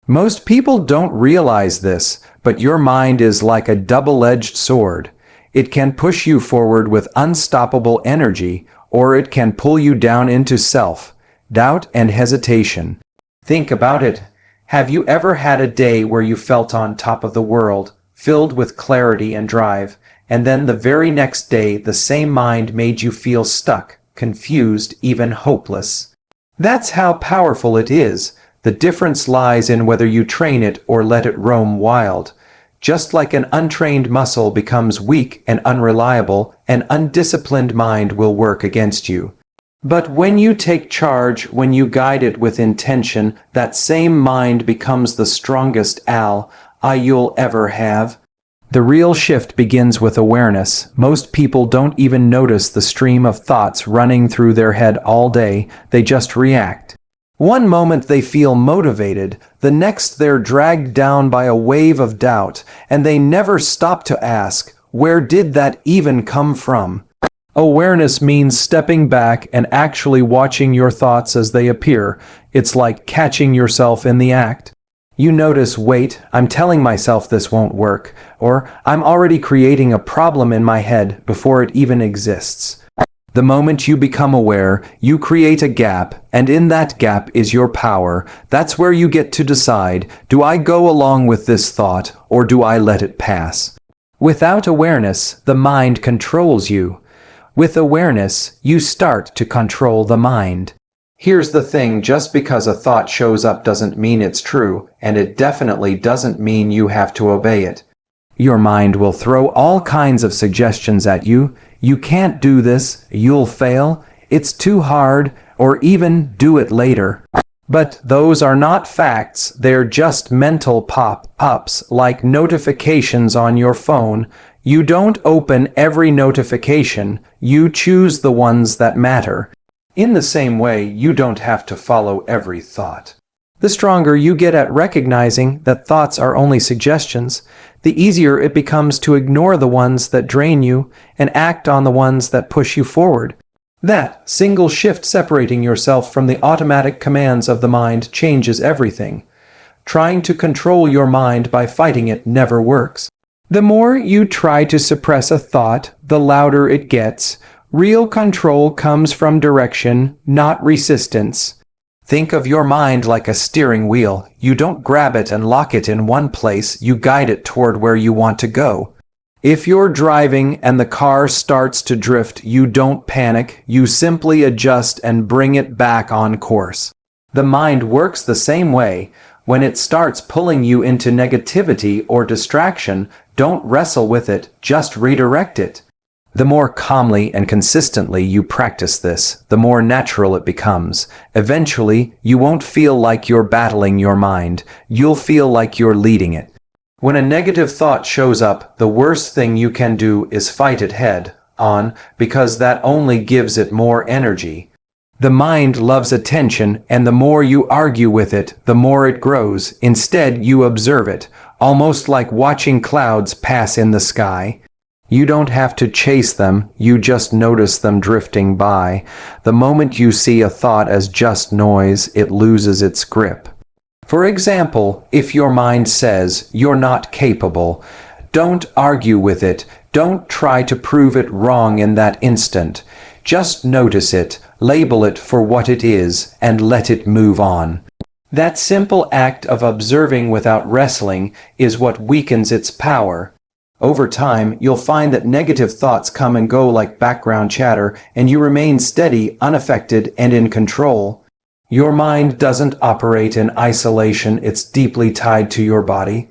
Most people don't realize this, but your mind is like a double-edged sword. It can push you forward with unstoppable energy, or it can pull you down into self-doubt and hesitation. Think about it. Have you ever had a day where you felt on top of the world, filled with clarity and drive, and then the very next day the same mind made you feel stuck, confused, even hopeless? That's how powerful it is. The difference lies in whether you train it or let it roam wild. Just like an untrained muscle becomes weak and unreliable, an undisciplined mind will work against you. But when you take charge, when you guide it with intention, that same mind becomes the strongest ally you'll ever have. The real shift begins with awareness. Most people don't even notice the stream of thoughts running through their head all day, they just react. One moment they feel motivated, the next they're dragged down by a wave of doubt, and they never stop to ask, where did that even come from? Awareness means stepping back and actually watching your thoughts as they appear. It's like catching yourself in the act. You notice, wait, I'm telling myself this won't work, or I'm already creating a problem in my head before it even exists. The moment you become aware, you create a gap, and in that gap is your power. That's where you get to decide, do I go along with this thought, or do I let it pass? Without awareness, the mind controls you. With awareness, you start to control the mind. Here's the thing, just because a thought shows up doesn't mean it's true, and it definitely doesn't mean you have to obey it. Your mind will throw all kinds of suggestions at you. You can't do this, you'll fail, it's too hard, or even do it later. But those are not facts, they're just mental pop-ups like notifications on your phone. You don't open every notification, you choose the ones that matter. In the same way, you don't have to follow every thought. The stronger you get at recognizing that thoughts are only suggestions, the easier it becomes to ignore the ones that drain you and act on the ones that push you forward. That single shift separating yourself from the automatic commands of the mind changes everything. Trying to control your mind by fighting it never works. The more you try to suppress a thought, the louder it gets. Real control comes from direction, not resistance. Think of your mind like a steering wheel. You don't grab it and lock it in one place, you guide it toward where you want to go. If you're driving and the car starts to drift, you don't panic, you simply adjust and bring it back on course. The mind works the same way. When it starts pulling you into negativity or distraction, don't wrestle with it, just redirect it. The more calmly and consistently you practice this, the more natural it becomes. Eventually, you won't feel like you're battling your mind. You'll feel like you're leading it. When a negative thought shows up, the worst thing you can do is fight it head on, because that only gives it more energy. The mind loves attention, and the more you argue with it, the more it grows. Instead, you observe it, almost like watching clouds pass in the sky. You don't have to chase them, you just notice them drifting by. The moment you see a thought as just noise, it loses its grip. For example, if your mind says, "You're not capable," don't argue with it. Don't try to prove it wrong in that instant. Just notice it, label it for what it is, and let it move on. That simple act of observing without wrestling is what weakens its power. Over time, you'll find that negative thoughts come and go like background chatter, and you remain steady, unaffected, and in control. Your mind doesn't operate in isolation, it's deeply tied to your body.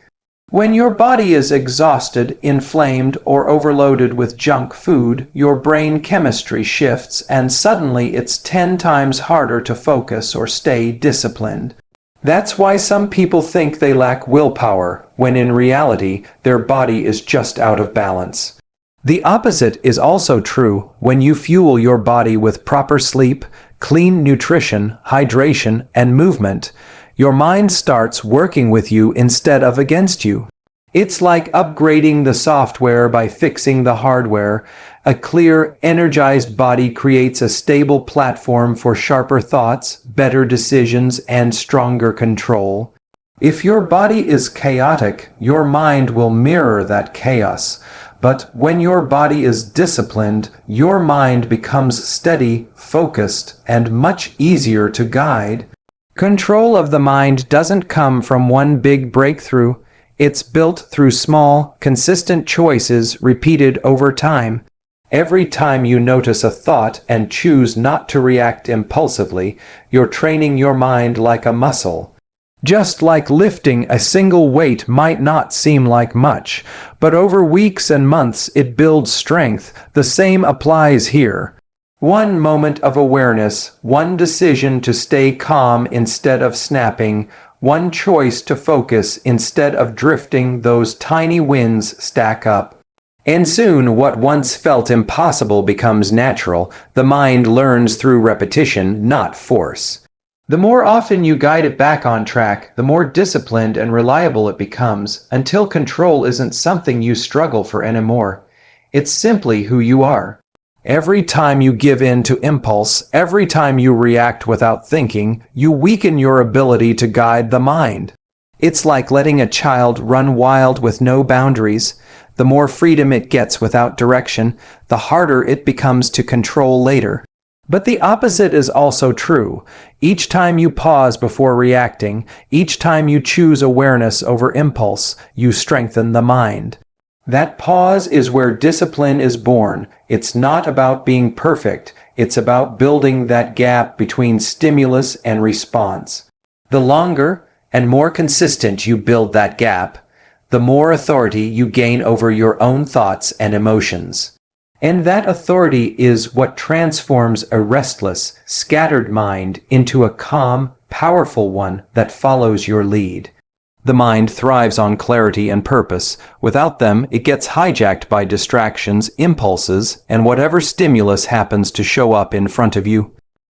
When your body is exhausted, inflamed, or overloaded with junk food, your brain chemistry shifts, and suddenly it's 10 times harder to focus or stay disciplined. That's why some people think they lack willpower, when in reality, their body is just out of balance. The opposite is also true. When you fuel your body with proper sleep, clean nutrition, hydration, and movement, your mind starts working with you instead of against you. It's like upgrading the software by fixing the hardware. A clear, energized body creates a stable platform for sharper thoughts, better decisions, and stronger control. If your body is chaotic, your mind will mirror that chaos. But when your body is disciplined, your mind becomes steady, focused, and much easier to guide. Control of the mind doesn't come from one big breakthrough. It's built through small, consistent choices repeated over time. Every time you notice a thought and choose not to react impulsively, you're training your mind like a muscle. Just like lifting a single weight might not seem like much, but over weeks and months it builds strength. The same applies here. One moment of awareness, one decision to stay calm instead of snapping, one choice to focus instead of drifting, those tiny wins stack up. And soon what once felt impossible becomes natural. The mind learns through repetition, not force. The more often you guide it back on track, the more disciplined and reliable it becomes, until control isn't something you struggle for anymore. It's simply who you are. Every time you give in to impulse, every time you react without thinking, you weaken your ability to guide the mind. It's like letting a child run wild with no boundaries. The more freedom it gets without direction, the harder it becomes to control later. But the opposite is also true. Each time you pause before reacting, each time you choose awareness over impulse, you strengthen the mind. That pause is where discipline is born. It's not about being perfect. It's about building that gap between stimulus and response. The longer and more consistent you build that gap, the more authority you gain over your own thoughts and emotions. And that authority is what transforms a restless, scattered mind into a calm, powerful one that follows your lead. The mind thrives on clarity and purpose. Without them, it gets hijacked by distractions, impulses, and whatever stimulus happens to show up in front of you.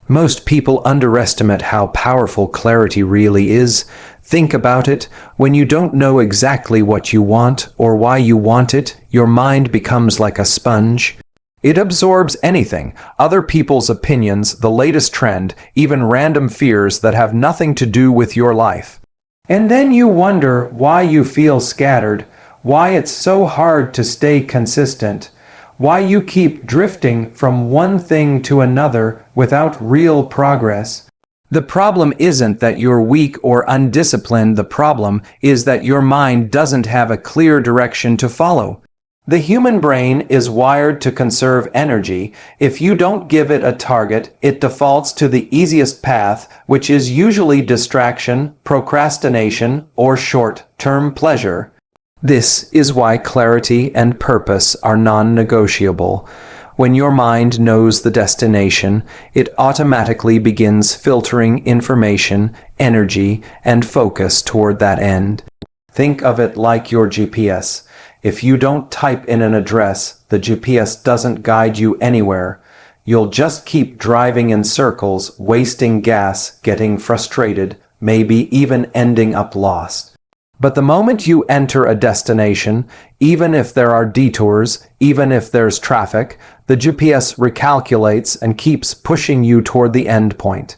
Most people underestimate how powerful clarity really is. Think about it. When you don't know exactly what you want or why you want it, your mind becomes like a sponge. It absorbs anything, other people's opinions, the latest trend, even random fears that have nothing to do with your life. And then you wonder why you feel scattered, why it's so hard to stay consistent, why you keep drifting from one thing to another without real progress. The problem isn't that you're weak or undisciplined. The problem is that your mind doesn't have a clear direction to follow. The human brain is wired to conserve energy. If you don't give it a target, it defaults to the easiest path, which is usually distraction, procrastination, or short-term pleasure. This is why clarity and purpose are non-negotiable. When your mind knows the destination, it automatically begins filtering information, energy, and focus toward that end. Think of it like your GPS. If you don't type in an address, the GPS doesn't guide you anywhere. You'll just keep driving in circles, wasting gas, getting frustrated, maybe even ending up lost. But the moment you enter a destination, even if there are detours, even if there's traffic, the GPS recalculates and keeps pushing you toward the end point.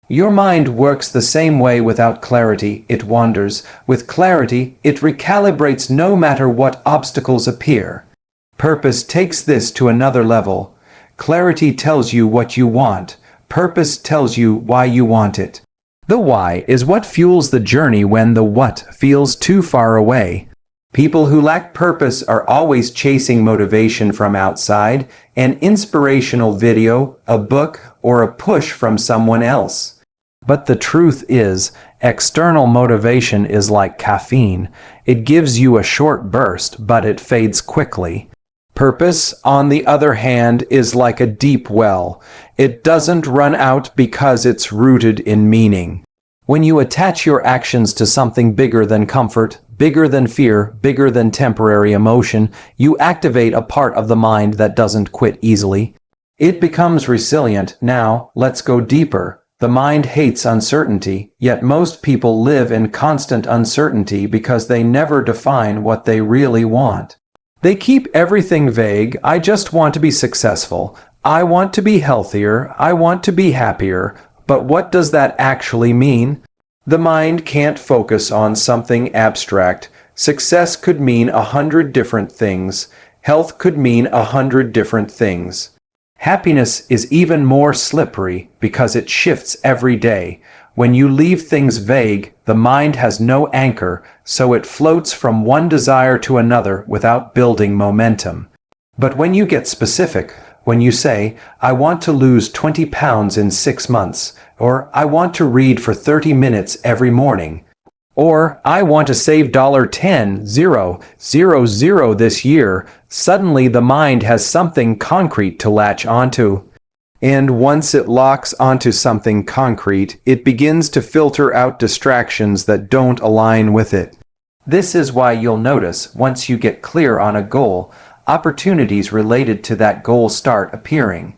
Your mind works the same way. Without clarity, it wanders. With clarity, it recalibrates no matter what obstacles appear. Purpose takes this to another level. Clarity tells you what you want. Purpose tells you why you want it. The why is what fuels the journey when the what feels too far away. People who lack purpose are always chasing motivation from outside, an inspirational video, a book, or a push from someone else. But the truth is, external motivation is like caffeine. It gives you a short burst, but it fades quickly. Purpose, on the other hand, is like a deep well. It doesn't run out because it's rooted in meaning. When you attach your actions to something bigger than comfort, bigger than fear, bigger than temporary emotion, you activate a part of the mind that doesn't quit easily. It becomes resilient. Now, let's go deeper. The mind hates uncertainty, yet most people live in constant uncertainty because they never define what they really want. They keep everything vague. I just want to be successful. I want to be healthier. I want to be happier. But what does that actually mean? The mind can't focus on something abstract. Success could mean 100 different things. Health could mean 100 different things. Happiness is even more slippery because it shifts every day. When you leave things vague, the mind has no anchor, so it floats from one desire to another without building momentum. But when you get specific, when you say, I want to lose 20 pounds in 6 months, or I want to read for 30 minutes every morning, or I want to save $10,000 this year, suddenly the mind has something concrete to latch onto. And once it locks onto something concrete, it begins to filter out distractions that don't align with it. This is why you'll notice, once you get clear on a goal, opportunities related to that goal start appearing.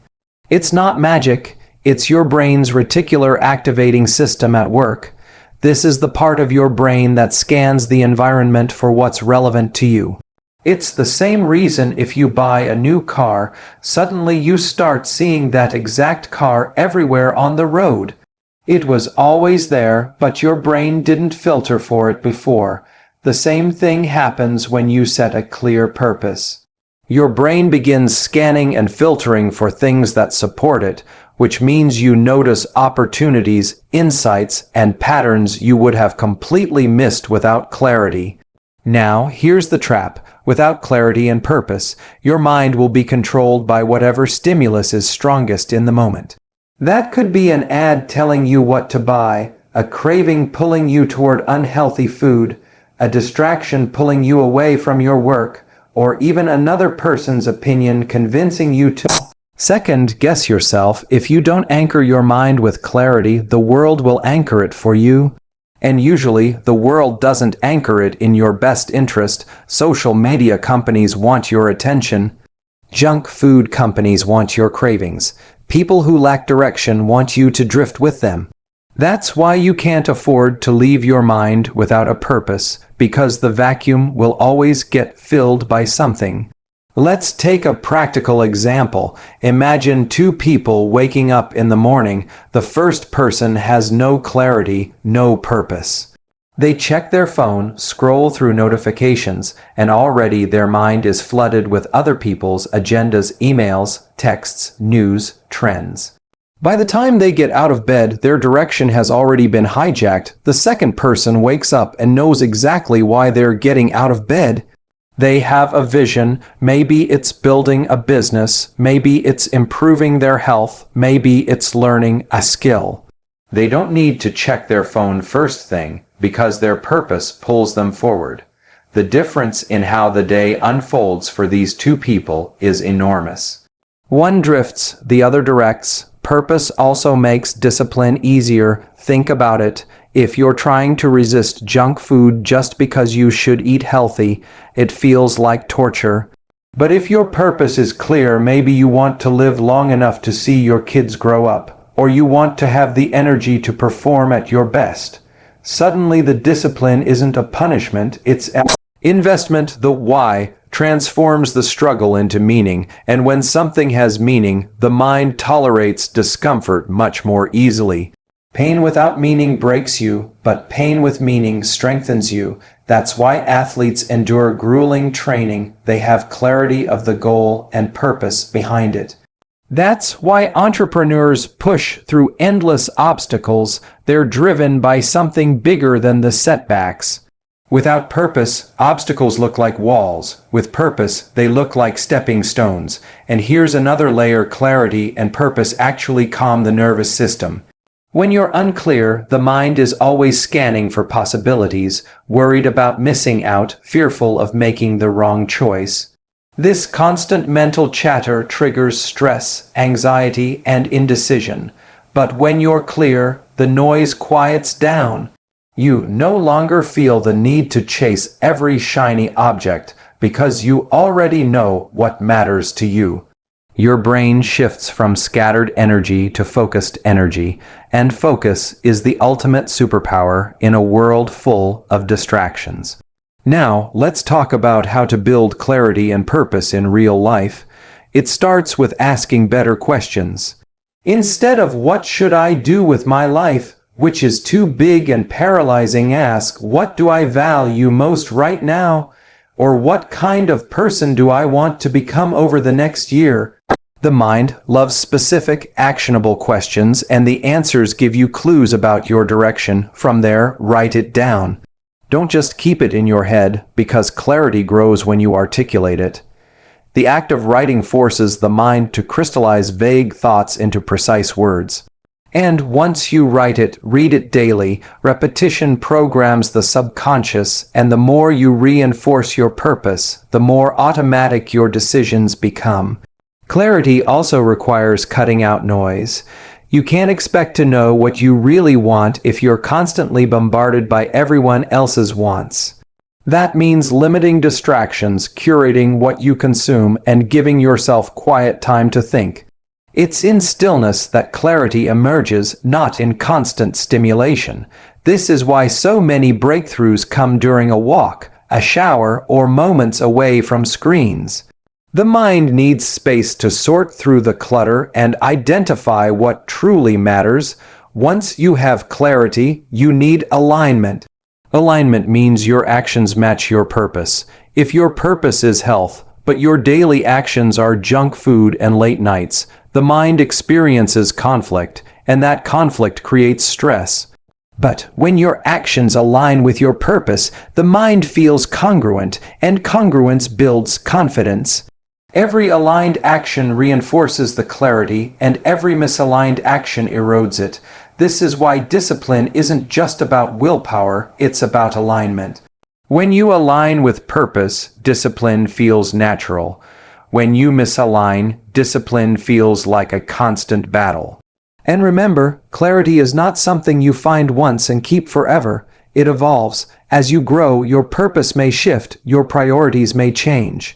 It's not magic, it's your brain's reticular activating system at work. This is the part of your brain that scans the environment for what's relevant to you. It's the same reason if you buy a new car, suddenly you start seeing that exact car everywhere on the road. It was always there, but your brain didn't filter for it before. The same thing happens when you set a clear purpose. Your brain begins scanning and filtering for things that support it, which means you notice opportunities, insights, and patterns you would have completely missed without clarity. Now, here's the trap. Without clarity and purpose, your mind will be controlled by whatever stimulus is strongest in the moment. That could be an ad telling you what to buy, a craving pulling you toward unhealthy food, a distraction pulling you away from your work, or even another person's opinion convincing you to second-guess yourself. If you don't anchor your mind with clarity, the world will anchor it for you. And usually, the world doesn't anchor it in your best interest. Social media companies want your attention. Junk food companies want your cravings. People who lack direction want you to drift with them. That's why you can't afford to leave your mind without a purpose, because the vacuum will always get filled by something. Let's take a practical example. Imagine two people waking up in the morning. The first person has no clarity, no purpose. They check their phone, scroll through notifications, and already their mind is flooded with other people's agendas, emails, texts, news, trends. By the time they get out of bed, their direction has already been hijacked. The second person wakes up and knows exactly why they're getting out of bed. They have a vision. Maybe it's building a business. Maybe it's improving their health. Maybe it's learning a skill. They don't need to check their phone first thing because their purpose pulls them forward. The difference in how the day unfolds for these two people is enormous. One drifts, the other directs. Purpose also makes discipline easier. Think about it. If you're trying to resist junk food just because you should eat healthy, it feels like torture. But if your purpose is clear, maybe you want to live long enough to see your kids grow up, or you want to have the energy to perform at your best. Suddenly the discipline isn't a punishment, it's an investment. The why transforms the struggle into meaning, and when something has meaning, the mind tolerates discomfort much more easily. Pain without meaning breaks you, but pain with meaning strengthens you. That's why athletes endure grueling training. They have clarity of the goal and purpose behind it. That's why entrepreneurs push through endless obstacles. They're driven by something bigger than the setbacks. Without purpose, obstacles look like walls. With purpose, they look like stepping stones. And here's another layer: clarity and purpose actually calm the nervous system. When you're unclear, the mind is always scanning for possibilities, worried about missing out, fearful of making the wrong choice. This constant mental chatter triggers stress, anxiety, and indecision. But when you're clear, the noise quiets down. You no longer feel the need to chase every shiny object because you already know what matters to you. Your brain shifts from scattered energy to focused energy, and focus is the ultimate superpower in a world full of distractions. Now, let's talk about how to build clarity and purpose in real life. It starts with asking better questions. Instead of "what should I do with my life?" which is too big and paralyzing. Ask, what do I value most right now? Or what kind of person do I want to become over the next year? The mind loves specific, actionable questions, and the answers give you clues about your direction. From there, write it down. Don't just keep it in your head, because clarity grows when you articulate it. The act of writing forces the mind to crystallize vague thoughts into precise words. And once you write it, read it daily. Repetition programs the subconscious, and the more you reinforce your purpose, the more automatic your decisions become. Clarity also requires cutting out noise. You can't expect to know what you really want if you're constantly bombarded by everyone else's wants. That means limiting distractions, curating what you consume, and giving yourself quiet time to think. It's in stillness that clarity emerges, not in constant stimulation. This is why so many breakthroughs come during a walk, a shower, or moments away from screens. The mind needs space to sort through the clutter and identify what truly matters. Once you have clarity, you need alignment. Alignment means your actions match your purpose. If your purpose is health, but your daily actions are junk food and late nights, the mind experiences conflict, and that conflict creates stress. But when your actions align with your purpose, the mind feels congruent, and congruence builds confidence. Every aligned action reinforces the clarity, and every misaligned action erodes it. This is why discipline isn't just about willpower, it's about alignment. When you align with purpose, discipline feels natural. When you misalign, discipline feels like a constant battle. And remember, clarity is not something you find once and keep forever. It evolves. As you grow, your purpose may shift, your priorities may change.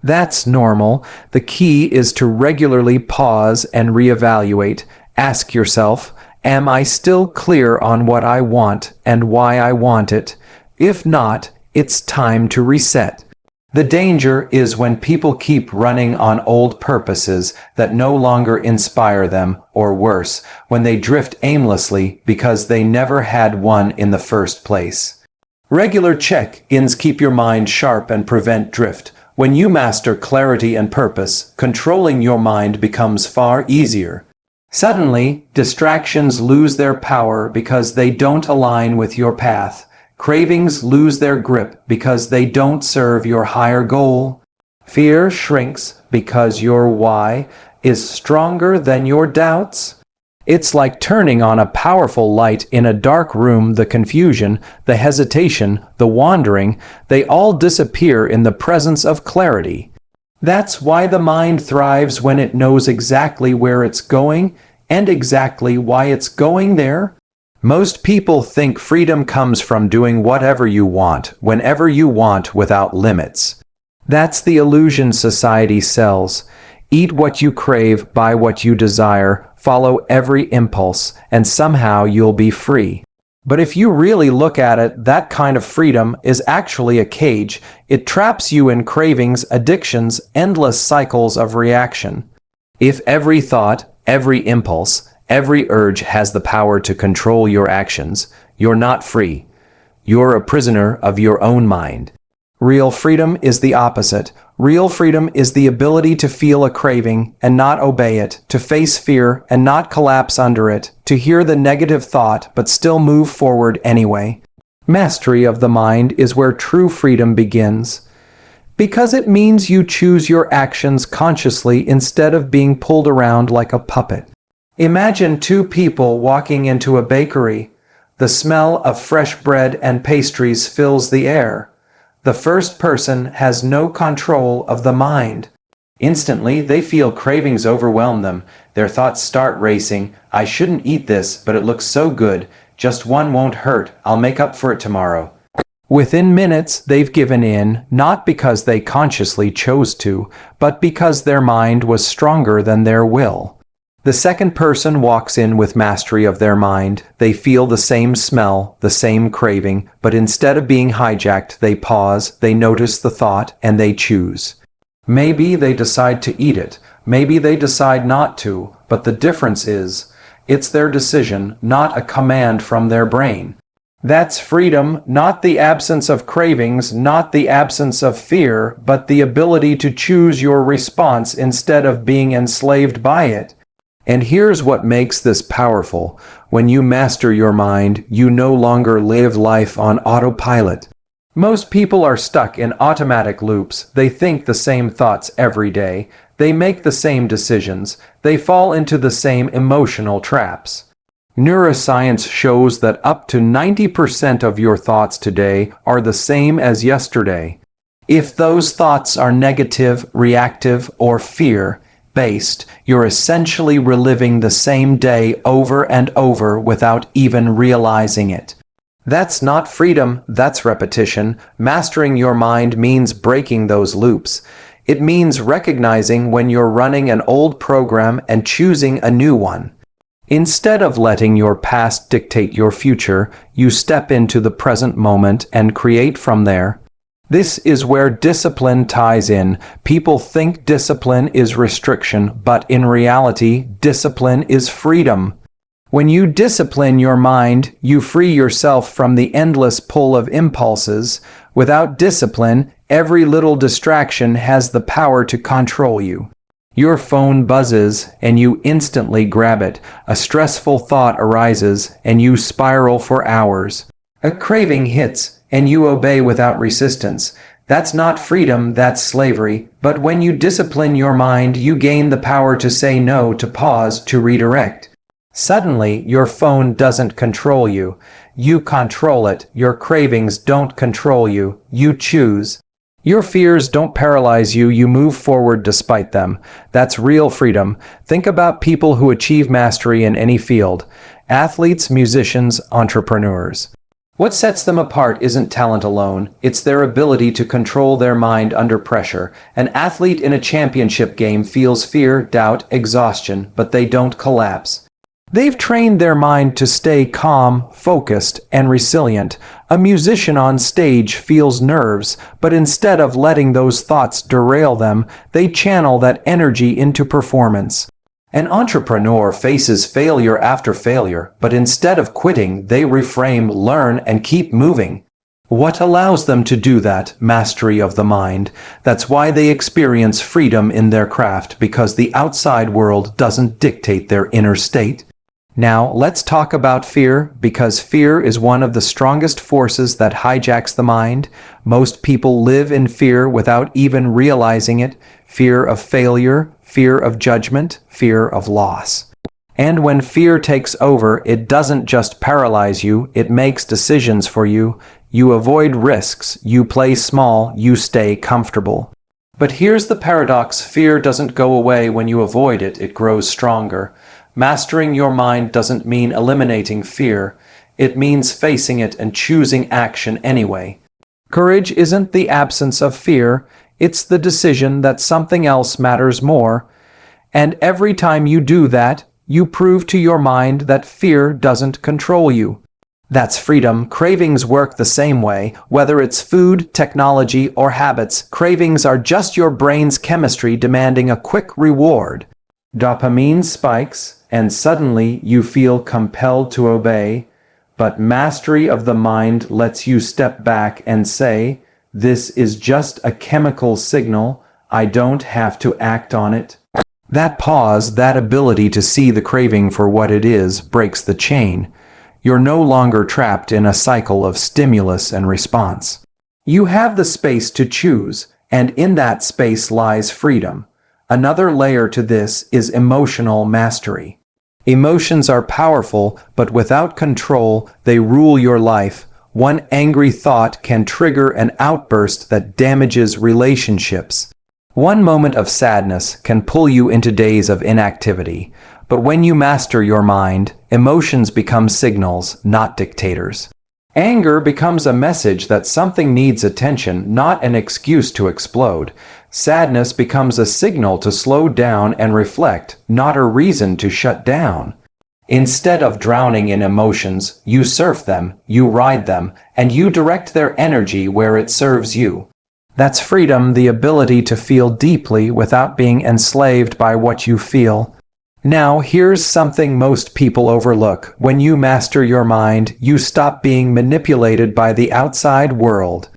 That's normal. The key is to regularly pause and reevaluate. Ask yourself, am I still clear on what I want and why I want it? If not, it's time to reset. The danger is when people keep running on old purposes that no longer inspire them, or worse, when they drift aimlessly because they never had one in the first place. Regular check-ins keep your mind sharp and prevent drift. When you master clarity and purpose, controlling your mind becomes far easier. Suddenly, distractions lose their power because they don't align with your path. Cravings lose their grip because they don't serve your higher goal. Fear shrinks because your why is stronger than your doubts. It's like turning on a powerful light in a dark room. The confusion, the hesitation, the wandering, they all disappear in the presence of clarity. That's why the mind thrives when it knows exactly where it's going and exactly why it's going there. Most people think freedom comes from doing whatever you want, whenever you want, without limits. That's the illusion society sells. Eat what you crave, buy what you desire, follow every impulse, and somehow you'll be free. But if you really look at it, that kind of freedom is actually a cage. It traps you in cravings, addictions, endless cycles of reaction. If every thought, every impulse, every urge has the power to control your actions, you're not free. You're a prisoner of your own mind. Real freedom is the opposite. Real freedom is the ability to feel a craving and not obey it, to face fear and not collapse under it, to hear the negative thought but still move forward anyway. Mastery of the mind is where true freedom begins, because it means you choose your actions consciously instead of being pulled around like a puppet. Imagine two people walking into a bakery. The smell of fresh bread and pastries fills the air. The first person has no control of the mind. Instantly, they feel cravings overwhelm them. Their thoughts start racing. I shouldn't eat this, but it looks so good. Just one won't hurt. I'll make up for it tomorrow. Within minutes, they've given in, not because they consciously chose to, but because their mind was stronger than their will. The second person walks in with mastery of their mind. They feel the same smell, the same craving, but instead of being hijacked, they pause, they notice the thought, and they choose. Maybe they decide to eat it. Maybe they decide not to, but the difference is, It's their decision, not a command from their brain. That's freedom, not the absence of cravings, not the absence of fear, but the ability to choose your response instead of being enslaved by it. And here's what makes this powerful. When you master your mind, you no longer live life on autopilot. Most people are stuck in automatic loops. They think the same thoughts every day. They make the same decisions. They fall into the same emotional traps. Neuroscience shows that up to 90% of your thoughts today are the same as yesterday. If those thoughts are negative, reactive, or fear-based, you're essentially reliving the same day over and over without even realizing it. That's not freedom, that's repetition. Mastering your mind means breaking those loops. It means recognizing when you're running an old program and choosing a new one. Instead of letting your past dictate your future, you step into the present moment and create from there. This is where discipline ties in. People think discipline is restriction, but in reality, discipline is freedom. When you discipline your mind, you free yourself from the endless pull of impulses. Without discipline, every little distraction has the power to control you. Your phone buzzes, and you instantly grab it. A stressful thought arises, and you spiral for hours. A craving hits, and you obey without resistance. That's not freedom, that's slavery. But when you discipline your mind, you gain the power to say no, to pause, to redirect. Suddenly, your phone doesn't control you. You control it. Your cravings don't control you. You choose. Your fears don't paralyze you, you move forward despite them. That's real freedom. Think about people who achieve mastery in any field. Athletes, musicians, entrepreneurs. What sets them apart isn't talent alone, it's their ability to control their mind under pressure. An athlete in a championship game feels fear, doubt, exhaustion, but they don't collapse. They've trained their mind to stay calm, focused, and resilient. A musician on stage feels nerves, but instead of letting those thoughts derail them, they channel that energy into performance. An entrepreneur faces failure after failure, but instead of quitting, they reframe, learn, and keep moving. What allows them to do that? Mastery of the mind. That's why they experience freedom in their craft, because the outside world doesn't dictate their inner state. Now, let's talk about fear, because fear is one of the strongest forces that hijacks the mind. Most people live in fear without even realizing it. Fear of failure, fear of judgment, fear of loss. And when fear takes over, it doesn't just paralyze you, it makes decisions for you. You avoid risks, you play small, you stay comfortable. But here's the paradox: fear doesn't go away when you avoid it, it grows stronger. Mastering your mind doesn't mean eliminating fear. It means facing it and choosing action anyway. Courage isn't the absence of fear, it's the decision that something else matters more. And every time you do that, you prove to your mind that fear doesn't control you. That's freedom. Cravings work the same way. Whether it's food, technology, or habits, cravings are just your brain's chemistry demanding a quick reward. Dopamine spikes, and suddenly you feel compelled to obey, but mastery of the mind lets you step back and say, "This is just a chemical signal, I don't have to act on it." That pause, that ability to see the craving for what it is, breaks the chain. You're no longer trapped in a cycle of stimulus and response. You have the space to choose, and in that space lies freedom. Another layer to this is emotional mastery. Emotions are powerful, but without control, they rule your life. One angry thought can trigger an outburst that damages relationships. One moment of sadness can pull you into days of inactivity. But when you master your mind, emotions become signals, not dictators. Anger becomes a message that something needs attention, not an excuse to explode. Sadness becomes a signal to slow down and reflect, not a reason to shut down. Instead of drowning in emotions, you surf them, you ride them, and you direct their energy where it serves you. That's freedom, the ability to feel deeply without being enslaved by what you feel. Now, here's something most people overlook. When you master your mind, you stop being manipulated by the outside world.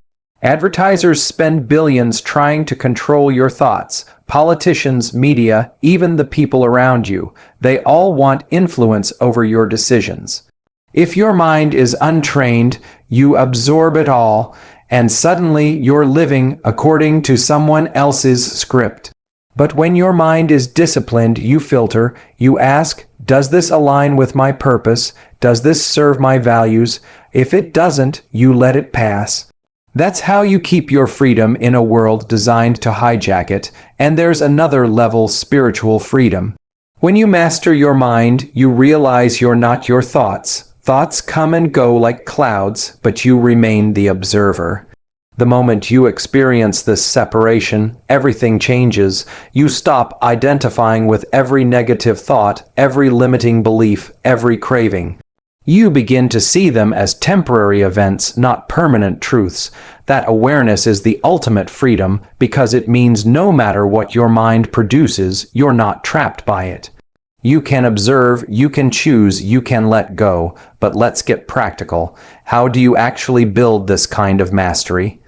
Advertisers spend billions trying to control your thoughts. Politicians, media, even the people around you, they all want influence over your decisions. If your mind is untrained, you absorb it all, and suddenly you're living according to someone else's script. But when your mind is disciplined, you filter, you ask, does this align with my purpose? Does this serve my values? If it doesn't, you let it pass. That's how you keep your freedom in a world designed to hijack it, and there's another level: spiritual freedom. When you master your mind, you realize you're not your thoughts. Thoughts come and go like clouds, but you remain the observer. The moment you experience this separation, everything changes. You stop identifying with every negative thought, every limiting belief, every craving. You begin to see them as temporary events, not permanent truths. That awareness is the ultimate freedom, because it means no matter what your mind produces, you're not trapped by it. You can observe, you can choose, you can let go. But let's get practical. How do you actually build this kind of mastery?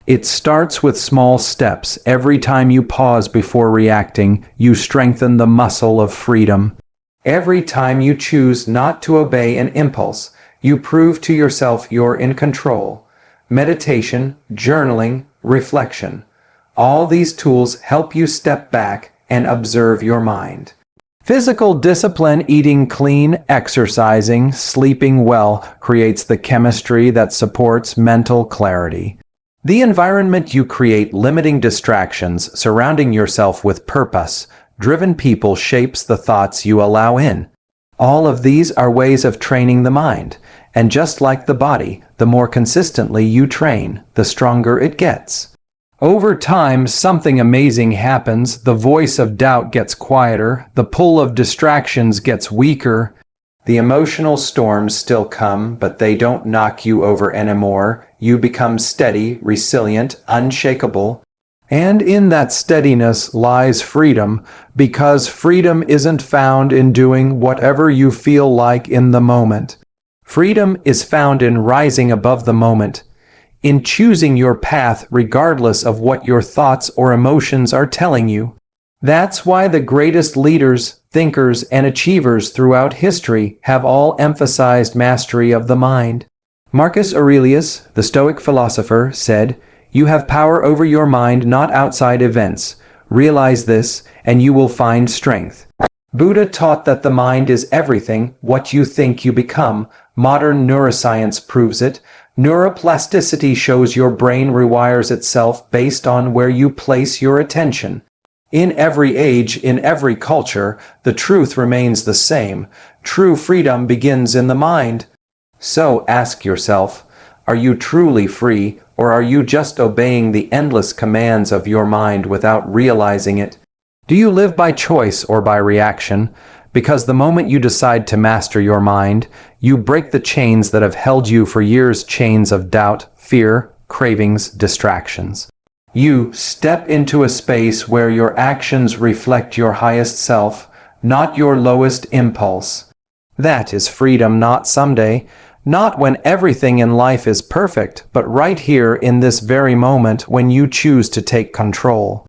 It starts with small steps. Every time you pause before reacting, you strengthen the muscle of freedom. Every time you choose not to obey an impulse, you prove to yourself you're in control. Meditation, journaling, reflection. All these tools help you step back and observe your mind. Physical discipline, eating clean, exercising, sleeping well, creates the chemistry that supports mental clarity. The environment you create, limiting distractions, surrounding yourself with purpose-driven people, shapes the thoughts you allow in. All of these are ways of training the mind, and just like the body, the more consistently you train, the stronger it gets. Over time, something amazing happens. The voice of doubt gets quieter, the pull of distractions gets weaker. The emotional storms still come, but they don't knock you over anymore. You become steady, resilient, unshakable. And in that steadiness lies freedom, because freedom isn't found in doing whatever you feel like in the moment. Freedom is found in rising above the moment, in choosing your path regardless of what your thoughts or emotions are telling you. That's why the greatest leaders, thinkers, and achievers throughout history have all emphasized mastery of the mind. Marcus Aurelius, the Stoic philosopher, said, "You have power over your mind, not outside events. Realize this, and you will find strength." Buddha taught that the mind is everything, what you think you become. Modern neuroscience proves it. Neuroplasticity shows your brain rewires itself based on where you place your attention. In every age, in every culture, the truth remains the same. True freedom begins in the mind. So ask yourself, are you truly free, or are you just obeying the endless commands of your mind without realizing it? Do you live by choice or by reaction? Because the moment you decide to master your mind, you break the chains that have held you for years, chains of doubt, fear, cravings, distractions. You step into a space where your actions reflect your highest self, not your lowest impulse. That is freedom, not someday, not when everything in life is perfect, but right here in this very moment when you choose to take control.